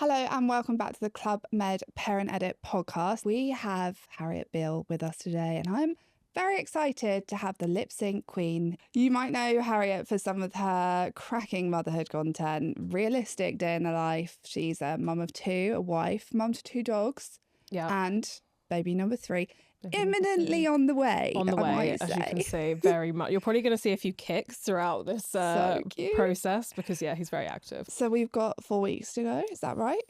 Hello and welcome back to the Club Med Parent Edit podcast. We have Harriet Beal with us today and I'm very excited to have the lip sync queen. You might know Harriet for some of her cracking motherhood content, realistic day in the life. She's a mum of two, a wife, mum to two dogs, and baby number three. Imminently on the way. On the way, as you can see, very much. You're probably going to see a few kicks throughout this process because, he's very active. So we've got 4 weeks to go, is that right?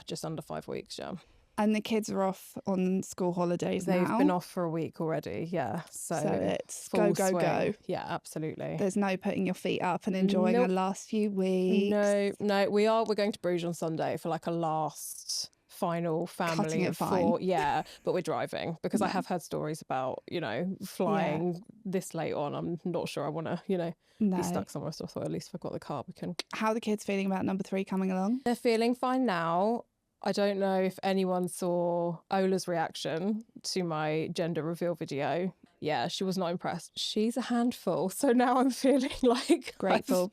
Just under 5 weeks, yeah. And the kids are off on school holidays now. They've been off for a week already, yeah. So it's go, go, swing. go. Yeah, absolutely. There's no putting your feet up and enjoying the last few weeks. No, we're going to Bruges on Sunday for like a last final family of four. Yeah, but we're driving because I have heard stories about, flying this late on. I'm not sure I want to, be stuck somewhere. So I thought at least if I've got the car, we can. How are the kids feeling about number 3 coming along? They're feeling fine now. I don't know if anyone saw Ola's reaction to my gender reveal video. Yeah, she was not impressed. She's a handful. So now I'm feeling like grateful.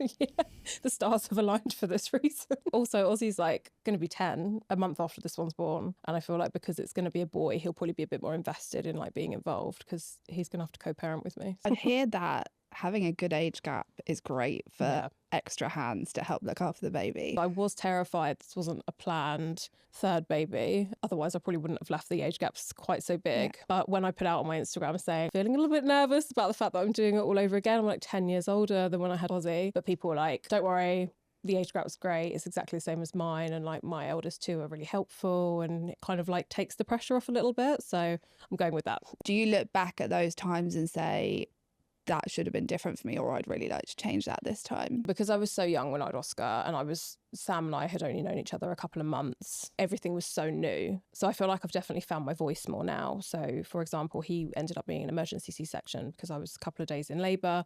The stars have aligned for this reason. Also, Ozzy's going to be 10 a month after this one's born. And I feel like because it's going to be a boy, he'll probably be a bit more invested in being involved because he's going to have to co-parent with me. I hear that having a good age gap is great for extra hands to help look after the baby. I was terrified this wasn't a planned third baby. Otherwise, I probably wouldn't have left the age gaps quite so big. Yeah. But when I put out on my Instagram saying, feeling a little bit nervous about the fact that I'm doing it all over again, I'm 10 years older than when I had Ozzy. But people were like, don't worry, the age gap's great. It's exactly the same as mine. And my eldest two are really helpful and it kind of takes the pressure off a little bit. So I'm going with that. Do you look back at those times and say, that should have been different for me, or I'd really like to change that this time? Because I was so young when I had Oscar and Sam and I had only known each other a couple of months. Everything was so new. So I feel like I've definitely found my voice more now. So for example, he ended up being an emergency C-section because I was a couple of days in labour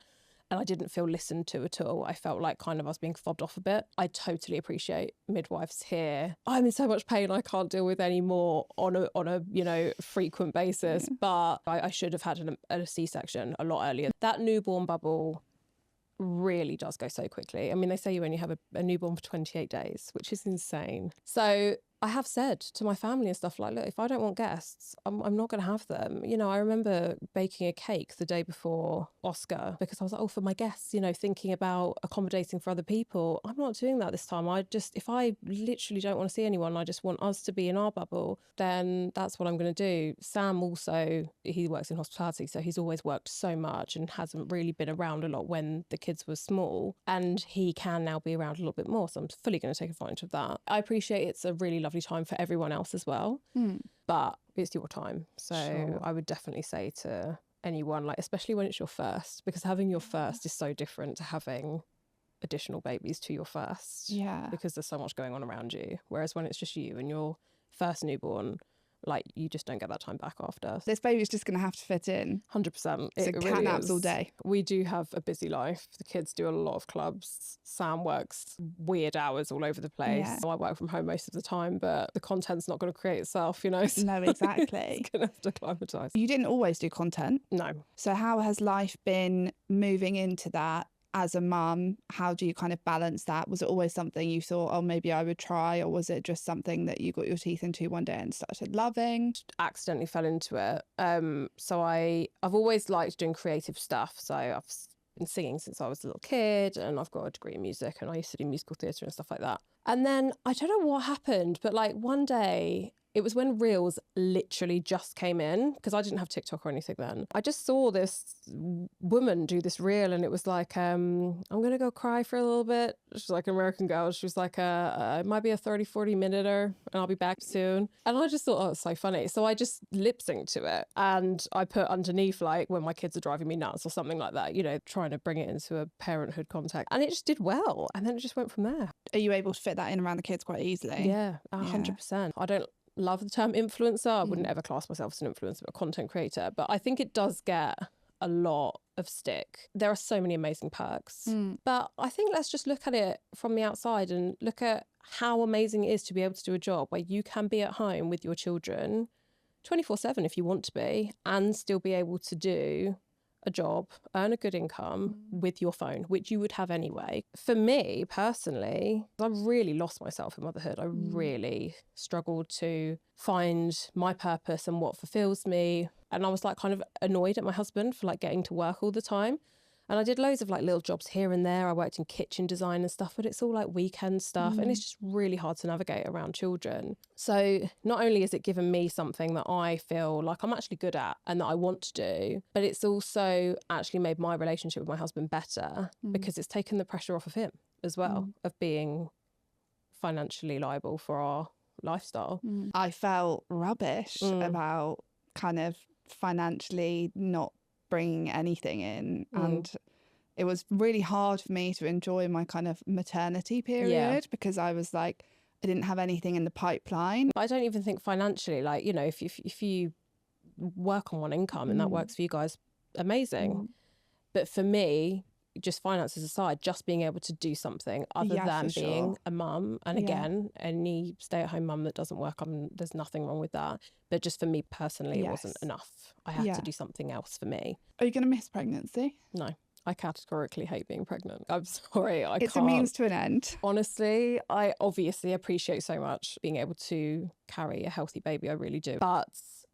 and I didn't feel listened to at all. I felt like I was being fobbed off a bit. I totally appreciate midwives here. I'm in so much pain I can't deal with anymore on a frequent basis. Yeah. But I should have had a C-section a lot earlier. That newborn bubble really does go so quickly. I mean, they say you only have a newborn for 28 days, which is insane. So I have said to my family and stuff look, if I don't want guests, I'm not going to have them. I remember baking a cake the day before Oscar because I was for my guests, thinking about accommodating for other people. I'm not doing that this time. If I literally don't want to see anyone, I just want us to be in our bubble, then that's what I'm going to do. Sam also, he works in hospitality, so he's always worked so much and hasn't really been around a lot when the kids were small. And he can now be around a little bit more. So I'm fully going to take advantage of that. I appreciate it's a really lovely time for everyone else as well, but it's your time. So sure. I would definitely say to anyone, especially when it's your first, because having your first is so different to having additional babies to your first. Yeah. Because there's so much going on around you. Whereas when it's just you and your first newborn, you just don't get that time back after. This baby's just going to have to fit in. 100%. So cat naps all day. We do have a busy life. The kids do a lot of clubs. Sam works weird hours all over the place. Yeah. So I work from home most of the time, but the content's not going to create itself, So no, exactly. It's going to have to acclimatise. You didn't always do content. No. So how has life been moving into that? As a mum, how do you kind of balance that? Was it always something you thought, maybe I would try, or was it just something that you got your teeth into one day and started loving? Accidentally fell into it. So I've always liked doing creative stuff. So I've been singing since I was a little kid and I've got a degree in music and I used to do musical theatre and stuff like that. And then I don't know what happened, but one day, it was when Reels literally just came in because I didn't have TikTok or anything then. I just saw this woman do this reel and it was I'm going to go cry for a little bit. She's an American girl. She was it might be a 30-40 minuter and I'll be back soon. And I just thought, it's so funny. So I just lip synced to it and I put underneath when my kids are driving me nuts or something like that, trying to bring it into a parenthood context. And it just did well. And then it just went from there. Are you able to fit that in around the kids quite easily? Yeah, 100%. I don't love the term influencer. I wouldn't ever class myself as an influencer, but a content creator. But I think it does get a lot of stick. There are so many amazing perks. But I think let's just look at it from the outside and look at how amazing it is to be able to do a job where you can be at home with your children 24/7 if you want to be and still be able to do a job, earn a good income with your phone, which you would have anyway. For me personally, I really lost myself in motherhood. I really struggled to find my purpose and what fulfills me. And I was like kind of annoyed at my husband for like getting to work all the time. And I did loads of like little jobs here and there. I worked in kitchen design and stuff, but it's all like weekend stuff. And it's just really hard to navigate around children. So not only has it given me something that I feel like I'm actually good at and that I want to do, but it's also actually made my relationship with my husband better because it's taken the pressure off of him as well, of being financially liable for our lifestyle. I felt rubbish about kind of financially not bringing anything in, and it was really hard for me to enjoy my kind of maternity period because I was like, I didn't have anything in the pipeline. But I don't even think financially, like, you know, if you work on one income and that works for you guys, amazing. But for me, just finances aside, just being able to do something other than being a mum. And again, any stay-at-home mum that doesn't work, there's nothing wrong with that. But just for me personally, it wasn't enough. I had to do something else for me. Are you going to miss pregnancy? No, I categorically hate being pregnant. I'm sorry, I can't. It's a means to an end. Honestly, I obviously appreciate so much being able to carry a healthy baby. I really do. But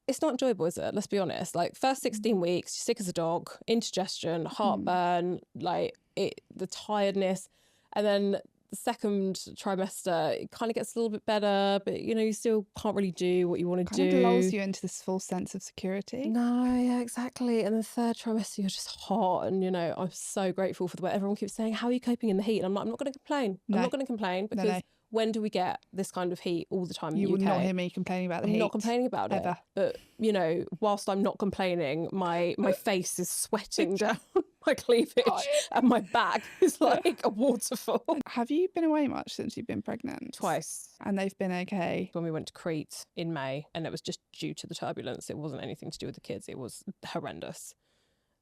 it's not enjoyable, is it? Let's be honest. Like first 16 weeks, you're sick as a dog, indigestion, heartburn, like the tiredness. And then the second trimester, it kind of gets a little bit better, but you know, you still can't really do what you want to do. Kind of lulls you into this false sense of security. No, yeah, exactly. And the third trimester, you're just hot. And, you know, I'm so grateful for the way everyone keeps saying, how are you coping in the heat? And I'm like, I'm not going to complain. I'm not going to complain because when do we get this kind of heat all the time in the UK? You will not hear me complaining about the heat. I'm not complaining about it. But, you know, whilst I'm not complaining, my face is sweating down my cleavage and my back is like a waterfall. Have you been away much since you've been pregnant? Twice. And they've been okay? When we went to Crete in May, and it was just due to the turbulence. It wasn't anything to do with the kids. It was horrendous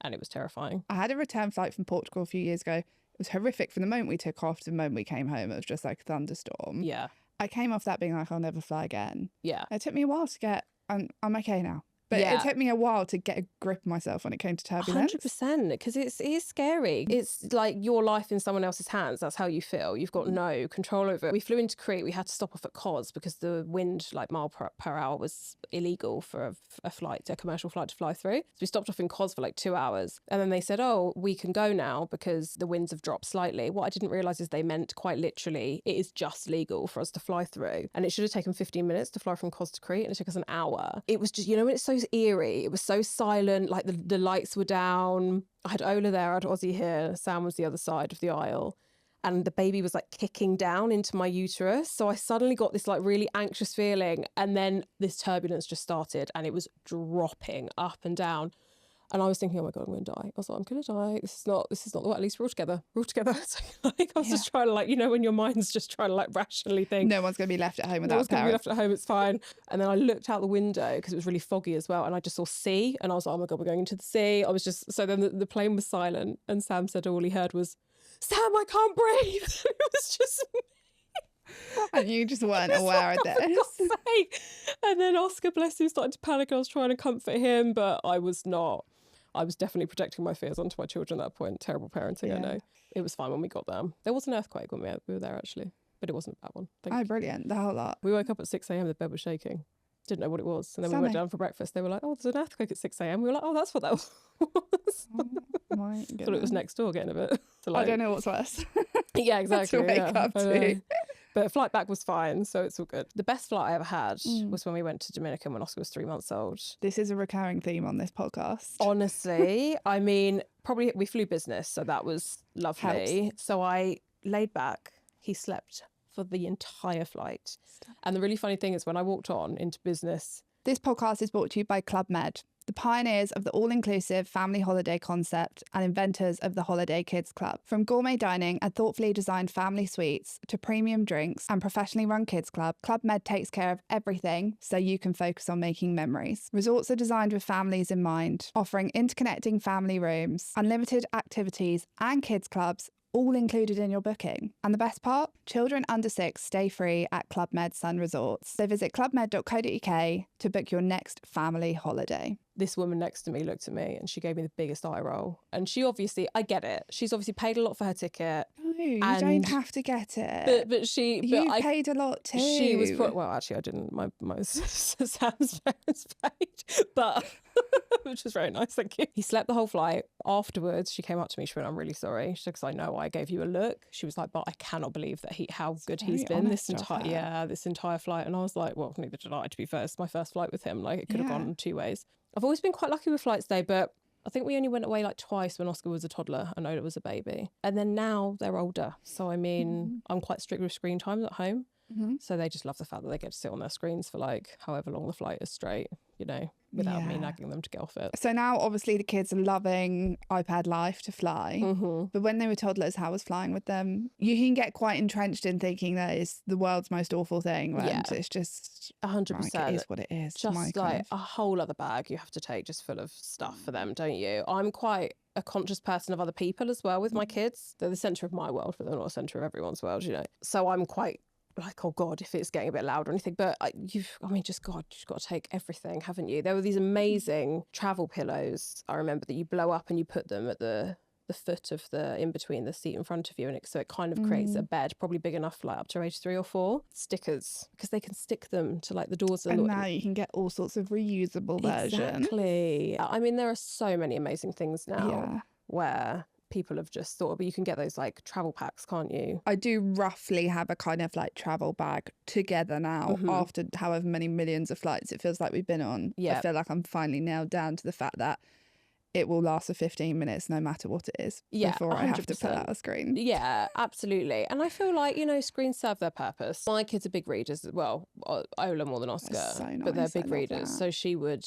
and it was terrifying. I had a return flight from Portugal a few years ago. It was horrific from the moment we took off to the moment we came home. It was just like a thunderstorm. Yeah. I came off that being like, I'll never fly again. Yeah. It took me a while to get, I'm okay now. But it took me a while to get a grip of myself when it came to turbulence. 100%, because it is scary. It's like your life in someone else's hands. That's how you feel. You've got no control over it. We flew into Crete. We had to stop off at Kos because the wind, like mile per hour, was illegal for a commercial flight to fly through. So we stopped off in Kos for like 2 hours. And then they said, oh, we can go now because the winds have dropped slightly. What I didn't realise is they meant quite literally, it is just legal for us to fly through. And it should have taken 15 minutes to fly from Kos to Crete, and it took us an hour. It was just, you know, when it's so eerie, it was so silent, like the lights were down. I had Ola there, I had Ozzy here, Sam was the other side of the aisle, and the baby was like kicking down into my uterus. So I suddenly got this like really anxious feeling, and then this turbulence just started and it was dropping up and down. And I was thinking, oh my God, I'm going to die. I was like, I'm going to die. This is not the way. At least we're all together. So, like, I was just trying to, like, you know, when your mind's just trying to like rationally think. No one's going to be left at home without No one's going to be parents. left at home. It's fine. And then I looked out the window because it was really foggy as well. And I just saw sea. And I was like, oh my God, we're going into the sea. I was just, so then the plane was silent. And Sam said all he heard was, Sam, I can't breathe. It was just me. And you just weren't aware of this. For God's sake. And then Oscar, bless him, started to panic. I was trying to comfort him, but I was not. I was definitely projecting my fears onto my children at that point. Terrible parenting, I know. It was fine when we got there. There was an earthquake when we were there, actually, but it wasn't a bad one. Oh, brilliant. The whole lot. We woke up at 6 a.m, the bed was shaking. Didn't know what it was. And then we went down for breakfast. They were like, oh, there's an earthquake at 6 a.m. We were like, oh, that's what that was. Oh, my goodness. Thought it was next door getting a bit delayed. I don't know what's worse. Yeah, exactly. To wake up to. But flight back was fine, so it's all good. The best flight I ever had was when we went to Dominican when Oscar was 3 months old. This is a recurring theme on this podcast. Honestly, I mean, probably we flew business, so that was lovely. Helps. So I laid back. He slept for the entire flight. And the really funny thing is when I walked on into business. This podcast is brought to you by Club Med, the pioneers of the all-inclusive family holiday concept and inventors of the Holiday Kids Club. From gourmet dining and thoughtfully designed family suites to premium drinks and professionally run kids club, Club Med takes care of everything so you can focus on making memories. Resorts are designed with families in mind, offering interconnecting family rooms, unlimited activities and kids clubs, all included in your booking. And the best part? Children under 6 stay free at Club Med Sun Resorts. So visit clubmed.co.uk to book your next family holiday. this woman next to me looked at me and she gave me the biggest eye roll. And she obviously, I get it. She's obviously paid a lot for her ticket. No, you don't have to get it. You paid a lot too. She was, well, actually, I didn't. My Sam's parents paid, but which was very nice, thank you. He slept the whole flight. Afterwards, she came up to me. She went, "I'm really sorry," because I know I gave you a look. She was like, "But I cannot believe that how good he's been this entire flight." And I was like, "Well, neither did I, to be fair. It's my first flight with him. Like, it could have gone two ways." I've always been quite lucky with flights though, but I think we only went away like twice when Oscar was a toddler and Ola was a baby. And then now they're older. So, I mean, I'm quite strict with screen times at home. So they just love the fact that they get to sit on their screens for like however long the flight is straight, you know, without me nagging them to get off it. So now obviously the kids are loving iPad Life to fly. But when they were toddlers, how was flying with them? You can get quite entrenched in thinking that it's the world's most awful thing. When it's just 100%. Like, it is what it is. Just like a whole other bag you have to take just full of stuff for them, don't you? I'm quite a conscious person of other people as well with my kids. They're the centre of my world, but they're not the centre of everyone's world, you know. So I'm quite like, oh God, if it's getting a bit loud or anything. But you've got to take everything, haven't you? There were these amazing travel pillows, I remember, that you blow up and you put them at the foot of in between the seat in front of you, and so it kind of creates a bed, probably big enough for like up to age 3 or 4. Stickers, because they can stick them to like the doors. And now you can get all sorts of reusable versions. Exactly. I mean, there are so many amazing things now where people have just thought, but you can get those like travel packs, can't you? I do roughly have a kind of like travel bag together now after however many millions of flights it feels like we've been on. I feel like I'm finally nailed down to the fact that it will last for 15 minutes no matter what it is before 100%. I have to pull out a screen. Yeah, absolutely. And I feel like, you know, screens serve their purpose. My kids are big readers as well. Ola more than Oscar, so nice. But they're big readers. That. So she would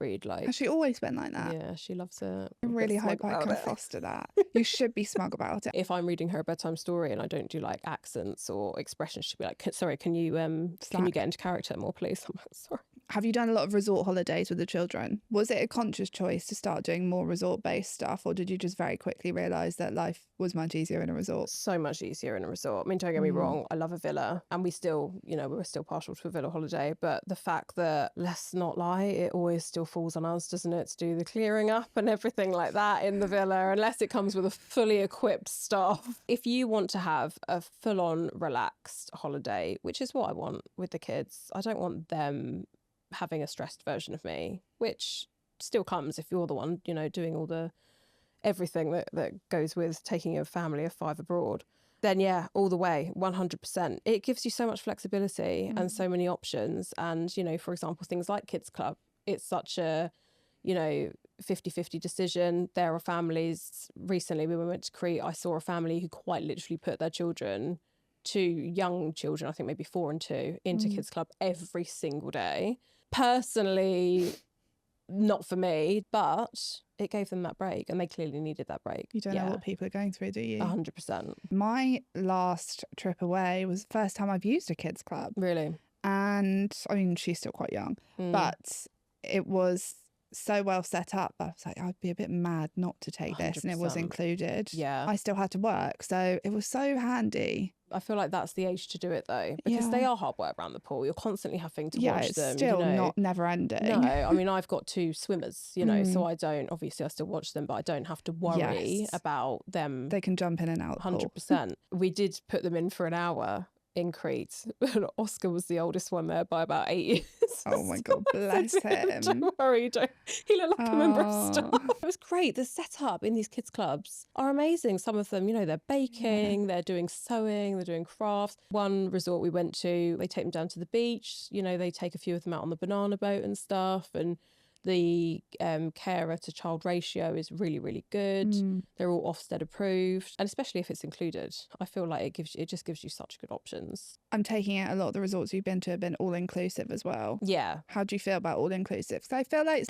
read like... Has she always been like that? Yeah, she loves it. I really hope I can foster that. You should be smug about it. If I'm reading her a bedtime story and I don't do like accents or expressions, she'd be like, "Sorry, can you get into character more, please?" I'm like, "Sorry." Have you done a lot of resort holidays with the children? Was it a conscious choice to start doing more resort-based stuff, or did you just very quickly realise that life was much easier in a resort? So much easier in a resort. I mean, don't get me wrong, I love a villa, and we were still partial to a villa holiday, but the fact that, let's not lie, it always still falls on us, doesn't it, to do the clearing up and everything like that in the villa, unless it comes with a fully equipped staff. If you want to have a full-on relaxed holiday, which is what I want with the kids, I don't want them having a stressed version of me, which still comes if you're the one, you know, doing all the everything that goes with taking a family of 5 abroad, then yeah, all the way, 100%. It gives you so much flexibility and so many options. And, you know, for example, things like Kids Club, it's such a, you know, 50-50 decision. There are families, recently when we went to Crete, I saw a family who quite literally put their children, 2 young children, I think maybe 4 and 2, into Kids Club every single day. Personally, not for me, but it gave them that break, and they clearly needed that break. You don't know what people are going through, do you? 100%. My last trip away was the first time I've used a kids club. Really? And I mean, she's still quite young, but it was so well set up. I was like, I'd be a bit mad not to take this, 100%. and it was included. Yeah. I still had to work, so it was so handy. I feel like that's the age to do it though, because they are hard work around the pool. You're constantly having to watch them. Yeah, it's still not never ending. No, I mean, I've got 2 swimmers, you know, so I still watch them, but I don't have to worry about them. They can jump in and out. 100%. We did put them in for an hour in Crete. Oscar was the oldest one there by about 8 years. Oh my God, bless him. Don't worry, he looked like a member of staff. It was great. The setup in these kids clubs are amazing. Some of them, you know, they're baking, they're doing sewing, they're doing crafts. One resort we went to, they take them down to the beach, you know, they take a few of them out on the banana boat and stuff, and the carer to child ratio is really, really good. They're all Ofsted approved, and especially if it's included, I feel like it just gives you such good options. I'm taking it a lot of the resorts you've been to have been all inclusive as well. Yeah. How do you feel about all inclusive? Because I feel like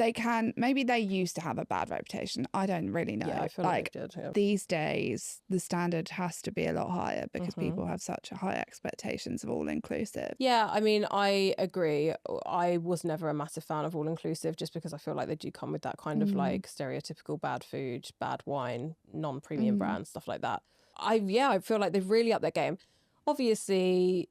maybe they used to have a bad reputation. I don't really know. Yeah, I feel like they did. Yeah. These days, the standard has to be a lot higher because people have such high expectations of all inclusive. Yeah, I mean, I agree. I was never a massive fan of all inclusive just because I feel like they do come with that kind of like stereotypical bad food, bad wine, non-premium brand, stuff like that. I feel like they've really upped their game. Obviously,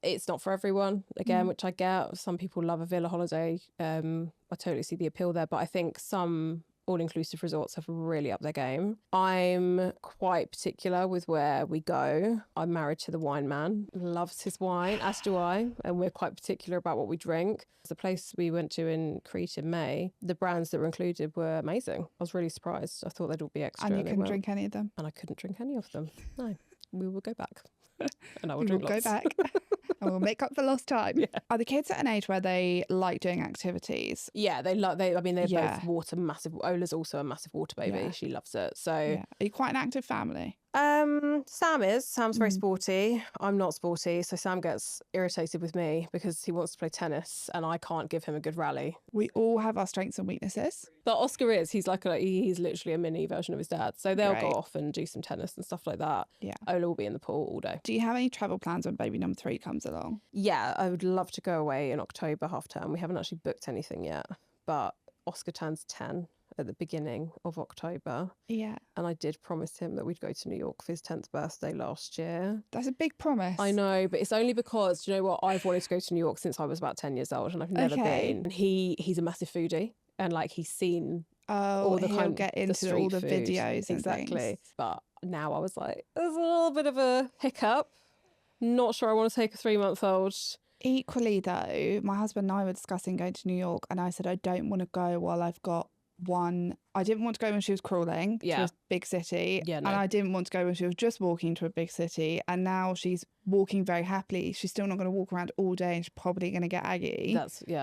it's not for everyone, again, which I get. Some people love a villa holiday. I totally see the appeal there, but I think some all-inclusive resorts have really upped their game. I'm quite particular with where we go. I'm married to the wine man, loves his wine, as do I, and we're quite particular about what we drink. The place we went to in Crete in May, the brands that were included were amazing. I was really surprised. I thought they'd all be extra. And you couldn't drink any of them? And I couldn't drink any of them. No, we will go back. And I will We drink will lots. go back. And we'll make up for lost time. Yeah. Are the kids at an age where they like doing activities? Yeah, they're both water massive. Ola's also a massive water baby. Yeah. She loves it. So Yeah. Are you quite an active family? Sam's very sporty. I'm not sporty, so Sam gets irritated with me because he wants to play tennis and I can't give him a good rally. We all have our strengths and weaknesses. But Oscar he's he's literally a mini version of his dad. So they'll go Right. off and do some tennis and stuff like that. Yeah. Ola will be in the pool all day. Do you have any travel plans when baby number 3 comes along? Yeah, I would love to go away in October half term. We haven't actually booked anything yet, but Oscar turns 10 at the beginning of October. Yeah. And I did promise him that we'd go to New York for his 10th birthday last year. That's a big promise. I know, but it's only because, you know what, I've wanted to go to New York since I was about 10 years old and I've never been. And he's a massive foodie and like he's seen all the he'll get into all the food. videos and exactly. things. But now I was like, there's a little bit of a hiccup. Not sure I want to take a 3-month-old. Equally though, my husband and I were discussing going to New York and I said I don't want to go while I've got one. I didn't want to go when she was crawling to a big city. Yeah, no. And I didn't want to go when she was just walking to a big city. And now she's walking very happily. She's still not going to walk around all day and she's probably going to get aggy.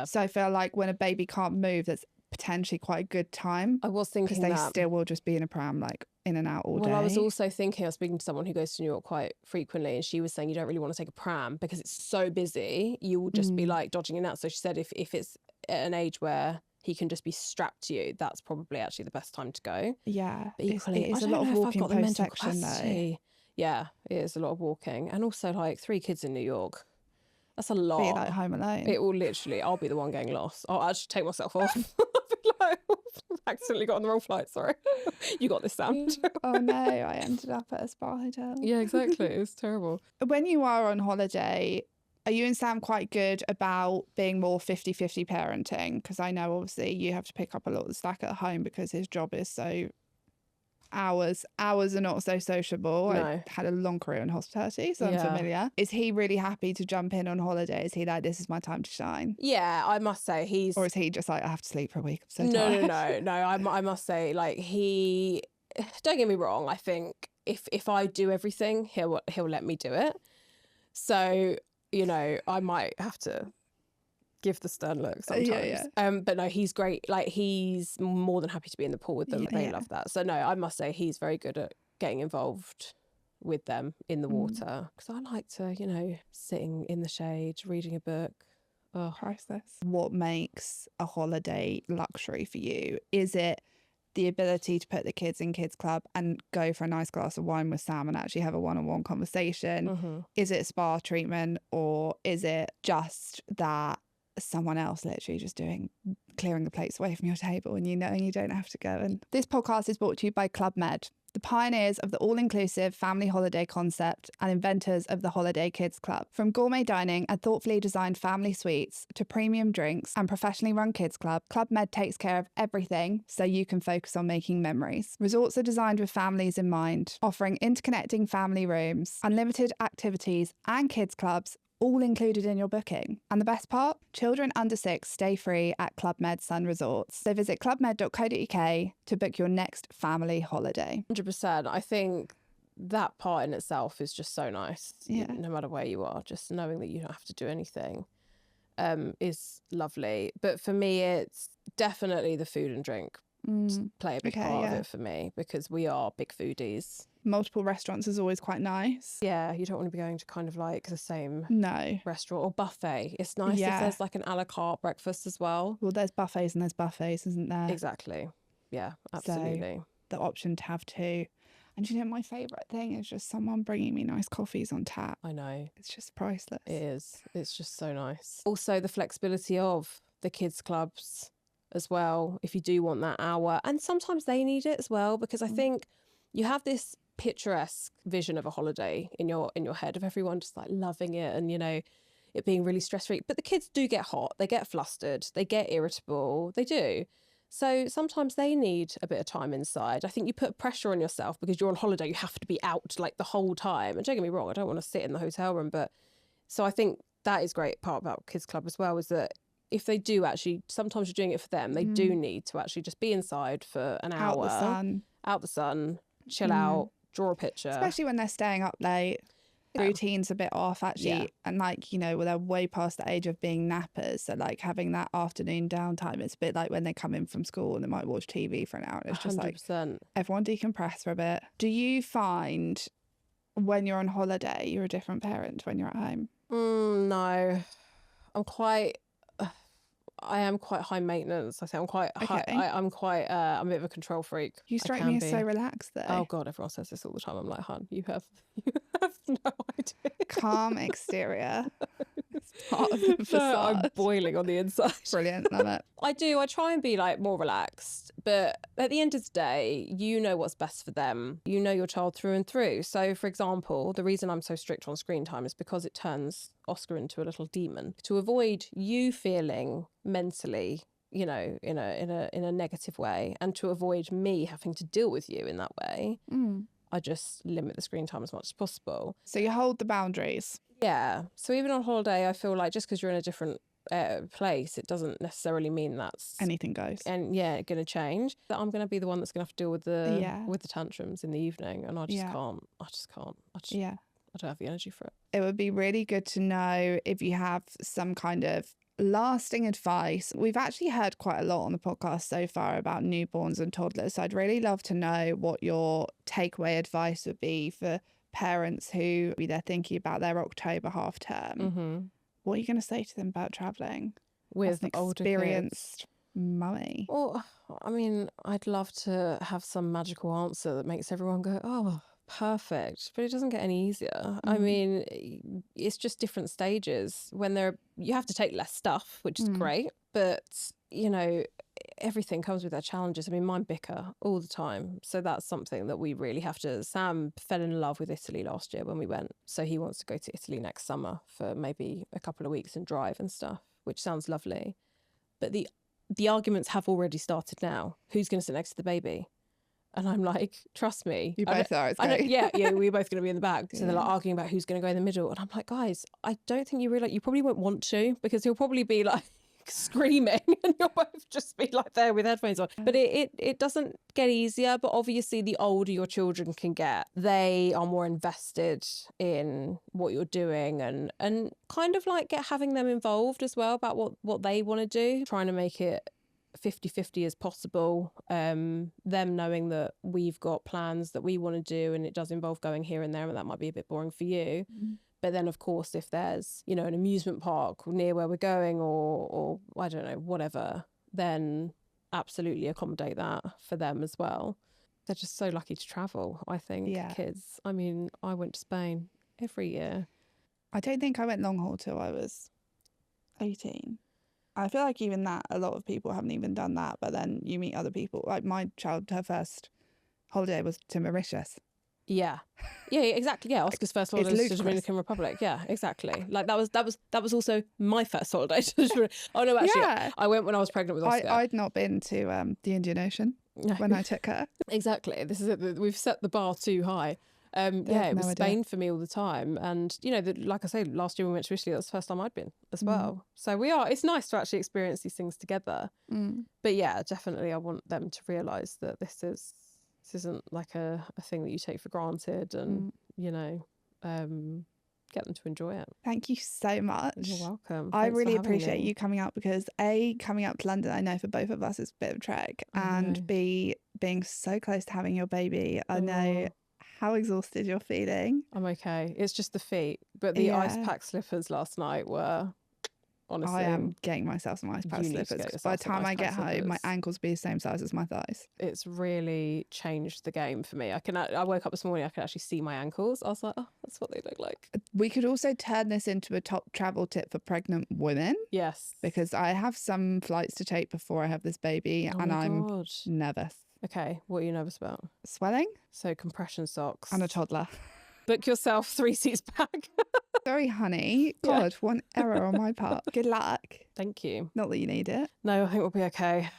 So I feel like when a baby can't move, that's potentially quite a good time. I was thinking because they still will just be in a pram like in and out all day. Well, I was also thinking, I was speaking to someone who goes to New York quite frequently and she was saying you don't really want to take a pram because it's so busy. You will just be like dodging in and out. So she said if it's at an age where he can just be strapped to you, that's probably actually the best time to go. Yeah. But equally, it's a lot of walking post section though. Yeah, it is a lot of walking. And also like 3 kids in New York. That's a lot. Be like Home Alone. It will literally, I'll be the one getting lost. I'll actually take myself off. I'll be like, I've accidentally got on the wrong flight, sorry. You got this, Sam. Oh no, I ended up at a spa hotel. Yeah, exactly. It was terrible. When you are on holiday, are you and Sam quite good about being more 50-50 parenting? Because I know obviously you have to pick up a lot of the slack at home because his job is so hours are not so sociable. No. I had a long career in hospitality, so I'm familiar. Is he really happy to jump in on holiday? Is he like, this is my time to shine? Yeah, I must say he's... Or is he just like, I have to sleep for a week, I'm so tired? No, I must say, like, he... Don't get me wrong, I think if I do everything, he'll let me do it. So, you know, I might have to give the stern look sometimes. But no, he's great. Like, he's more than happy to be in the pool with them. They love that. So no, I must say he's very good at getting involved with them in the water. Because I like to, you know, sitting in the shade, reading a book. Oh, priceless. What makes a holiday luxury for you? Is it the ability to put the kids in kids club and go for a nice glass of wine with Sam and actually have a one-on-one conversation? Is it a spa treatment, or is it just that someone else literally just clearing the plates away from your table and you know you don't have to go? And this podcast is brought to you by Club Med, the pioneers of the all-inclusive family holiday concept and inventors of the Holiday Kids Club. From gourmet dining and thoughtfully designed family suites to premium drinks and professionally run kids club, Club Med takes care of everything so you can focus on making memories. Resorts are designed with families in mind, offering interconnecting family rooms, unlimited activities and kids clubs, all included in your booking. And the best part? Children under 6 stay free at Club Med Sun Resorts. So visit clubmed.co.uk to book your next family holiday. 100%. I think that part in itself is just so nice. Yeah. No matter where you are, just knowing that you don't have to do anything is lovely. But for me, it's definitely the food and drink play a big part of it for me, because we are big foodies. Multiple restaurants is always quite nice. Yeah, you don't want to be going to kind of like the same restaurant or buffet. It's nice if there's like an a la carte breakfast as well. Well, there's buffets and there's buffets, isn't there? Exactly. Yeah, absolutely. So the option to have 2. And you know, my favourite thing is just someone bringing me nice coffees on tap. I know. It's just priceless. It is. It's just so nice. Also, the flexibility of the kids' clubs as well, if you do want that hour. And sometimes they need it as well, because I think you have this picturesque vision of a holiday in your head of everyone just like loving it and, you know, it being really stress-free. But the kids do get hot, they get flustered, they get irritable, they do. So sometimes they need a bit of time inside. I think you put pressure on yourself because you're on holiday, you have to be out like the whole time. And don't get me wrong, I don't want to sit in the hotel room. But so I think that is great part about Kids Club as well, is that if they do actually, sometimes you're doing it for them, they do need to actually just be inside for an hour. Out the sun, chill out, draw a picture. Especially when they're staying up late. Routine's a bit off actually, and like, you know, well, they're way past the age of being nappers, so like having that afternoon downtime, it's a bit like when they come in from school and they might watch TV for an hour, and it's just 100%. like everyone decompress for a bit. Do you find when you're on holiday you're a different parent when you're at home? No, I am quite high maintenance. I think I'm quite high. I'm a bit of a control freak. You strike me as so relaxed though. Oh God, everyone says this all the time. I'm like, hon, you have no idea. Calm exterior. It's part of the facade. I'm boiling on the inside. Brilliant, love it. I do. I try and be like more relaxed, but at the end of the day, you know what's best for them. You know your child through and through. So, for example, the reason I'm so strict on screen time is because it turns Oscar into a little demon. To avoid you feeling mentally, you know, in a negative way, and to avoid me having to deal with you in that way, I just limit the screen time as much as possible. So you hold the boundaries. Yeah. So even on holiday, I feel like just because you're in a different place, it doesn't necessarily mean that's anything goes. And going to change. That I'm going to be the one that's going to have to deal with the tantrums in the evening, and I just can't. I don't have the energy for it. It would be really good to know if you have some kind of lasting advice. We've actually heard quite a lot on the podcast so far about newborns and toddlers, so I'd really love to know what your takeaway advice would be for parents who they're thinking about their October half term. What are you going to say to them about travelling with an experienced mummy? Well, I mean, I'd love to have some magical answer that makes everyone go, oh, perfect, but it doesn't get any easier. I mean, it's just different stages. You have to take less stuff, which is great, but you know, everything comes with their challenges. I mean, mine bicker all the time, so that's something that we really have to. Sam fell in love with Italy last year when we went, so he wants to go to Italy next summer for maybe a couple of weeks and drive and stuff, which sounds lovely, but the arguments have already started now. Who's going to sit next to the baby? And I'm like, trust me. You both are. Yeah, we're both going to be in the back. So they're like arguing about who's going to go in the middle. And I'm like, guys, I don't think you realise, you probably won't want to, because he'll probably be like screaming and you'll both just be like there with headphones on. But it doesn't get easier. But obviously the older your children can get, they are more invested in what you're doing, and kind of like having them involved as well about what they want to do, trying to make it 50-50 as possible, them knowing that we've got plans that we want to do, and it does involve going here and there, and that might be a bit boring for you. But then of course, if there's, you know, an amusement park near where we're going, or I don't know, whatever, then absolutely accommodate that for them as well. They're just so lucky to travel, I think, kids. I mean, I went to Spain every year. I don't think I went long haul till I was 18. I feel like even that, a lot of people haven't even done that, but then you meet other people. Like my child, her first holiday was to Mauritius. Yeah, exactly. Yeah, Oscar's first holiday to the Dominican Republic. Yeah, exactly. Like that was also my first holiday to the Dominican. Oh no, actually, I went when I was pregnant with Oscar. I'd not been to the Indian Ocean when I took her. Exactly. This is it. We've set the bar too high. It was Spain for me all the time, and you know, like I say, last year we went to Italy. That was the first time I'd been as well. So it's nice to actually experience these things together. But yeah, definitely, I want them to realise that this isn't like a thing that you take for granted, and you know, get them to enjoy it. Thank you so much. You're welcome. I really appreciate you coming out, because A, coming up to London, I know for both of us is a bit of a trek, and B, being so close to having your baby. I know how exhausted you're feeling. I'm okay. It's just the feet, but the ice pack slippers last night were, honestly, I am getting myself some ice pack slippers, because by the time I get home, my ankles will be the same size as my thighs. It's really changed the game for me. I woke up this morning, I could actually see my ankles. I was like, oh, that's what they look like. We could also turn this into a top travel tip for pregnant women. Yes. Because I have some flights to take before I have this baby, and I'm nervous. Okay, what are you nervous about? Swelling. So compression socks. And a toddler. Book yourself 3 seats back. Sorry, honey. Yeah. God, one error on my part. Good luck. Thank you. Not that you need it. No, I think we'll be okay.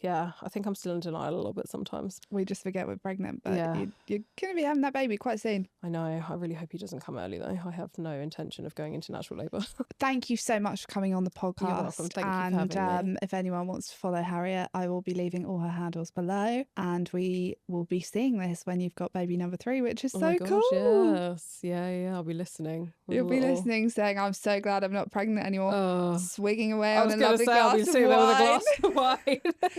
Yeah, I think I'm still in denial a little bit sometimes. We just forget we're pregnant, but Yeah. you're going to be having that baby quite soon. I know. I really hope he doesn't come early, though. I have no intention of going into natural labour. Thank you so much for coming on the podcast. You're welcome. Thank you for having me. If anyone wants to follow Harriet, I will be leaving all her handles below. And we will be seeing this when you've got baby number 3, which is so cool. Yes. Yeah, I'll be listening. You'll be listening saying, I'm so glad I'm not pregnant anymore. Oh. Swigging away I on was a going to lovely say, I'll be glass sitting of there with a glass of wine.